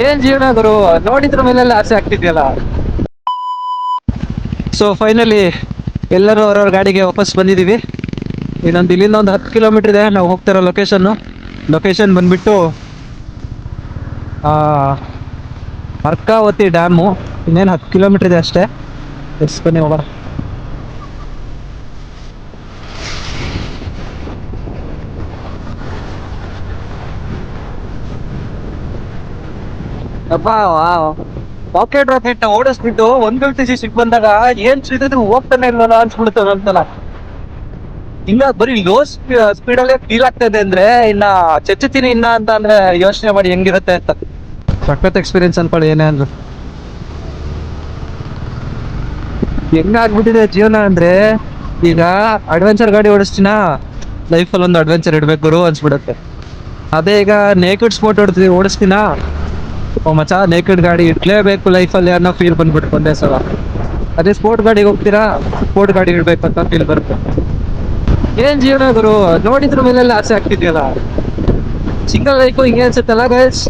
ಏನ್ ಜೀವನ ಗುರು, ನೋಡಿದ್ರ ಮೇಲೆಲ್ಲ ಆಸೆ ಆಗ್ತಿದ್ಯಲ್ಲ. ಸೊ ಫೈನಲಿ ಎಲ್ಲರೂ ಅವ್ರವ್ರ ಗಾಡಿಗೆ ವಾಪಸ್ ಬಂದಿದ್ದೀವಿ. ಇನ್ನೊಂದು ಇಲ್ಲಿಂದ ಒಂದು 10 ಕಿಲೋಮೀಟರ್ ಇದೆ ನಾವು ಹೋಗ್ತಿರೋ ಲೊಕೇಶನ್ ಬಂದ್ಬಿಟ್ಟು ಅರ್ಕಾವತಿ ಡ್ಯಾಮು. ಇನ್ನೇನು 10 ಕಿಲೋಮೀಟರ್ ಇದೆ ಅಷ್ಟೇ. ಎಸ್ ಬನ್ನಿ ಹೋಗೋಣ. ಅಪ್ಪ ಪಾಕೆಟ್ ರಾಕೆಟ್ ಓಡಿಸ್ಬಿಟ್ಟು 150cc ಸಿಕ್ ಬಂದಾಗ ಏನ್ ಸಿಗುತ್ತೆ ಹೋಗ್ತಾನೆ ಇಲ್ವಲ್ಲ ಅನ್ಸ್ಬಿಡ್ತದೆ ಅಂತಲ್ಲ. ಇಲ್ಲ ಬರೀ ಲೋ ಸ್ಪೀಡಲ್ಲೇ ಫೀಲ್ ಆಗ್ತದೆ ಅಂದ್ರೆ ಇನ್ನ ಚಚ್ಚುತ್ತೀನಿ ಇನ್ನ ಅಂತ ಅಂದ್ರೆ ಯೋಚನೆ ಮಾಡಿ ಹೆಂಗಿರುತ್ತೆ ಅಂತ. ಸಖತ್ ಎಕ್ಸ್ಪೀರಿಯನ್ಸ್ ಅನ್ಕೊಳ್ಳಿ ಏನೇ ಅಂದ್ರು. ಹೆಂಗಾಗ್ಬಿಟ್ಟಿದೆ ಜೀವನ ಅಂದ್ರೆ, ಈಗ ಅಡ್ವೆಂಚರ್ ಗಾಡಿ ಓಡಿಸ್ತೀನ, ಲೈಫಲ್ಲಿ ಒಂದು ಅಡ್ವೆಂಚರ್ ಇಡ್ಬೇಕು ಗುರು ಅನ್ಸ್ಬಿಡುತ್ತೆ. ಅದೇ ಈಗ ನೇಕೆಡ್ ಸ್ಪೋರ್ಟ್ ಓಡಿಸ್ತೀನ, ಓ ಮಚಾ ನೇಕೆಡ್ ಗಾಡಿ ಇಡ್ಲೇಬೇಕು ಲೈಫಲ್ಲಿ ಅನ್ನೋ ಫೀಲ್ ಬಂದ್ಬಿಟ್ಟು ಒಂದೇ ಸಲ. ಅದೇ ಸ್ಪೋರ್ಟ್ ಗಾಡಿಗೆ ಹೋಗ್ತೀರಾ, ಸ್ಪೋರ್ಟ್ ಗಾಡಿ ಇಡ್ಬೇಕು ಅಂತ ಫೀಲ್ ಬರುತ್ತೆ. ಏನ್ ಜೀವನ ಗುರು, ನೋಡಿದ್ರ ಮೇಲೆಲ್ಲ ಆಸೆ ಆಗ್ತಿದ್ಯಲ್ಲ. ಸಿಂಗಲ್ ಲೈಫು ಹಿಂಗೆ ಅನ್ಸುತ್ತಲ್ಲ ಗೈಸ್.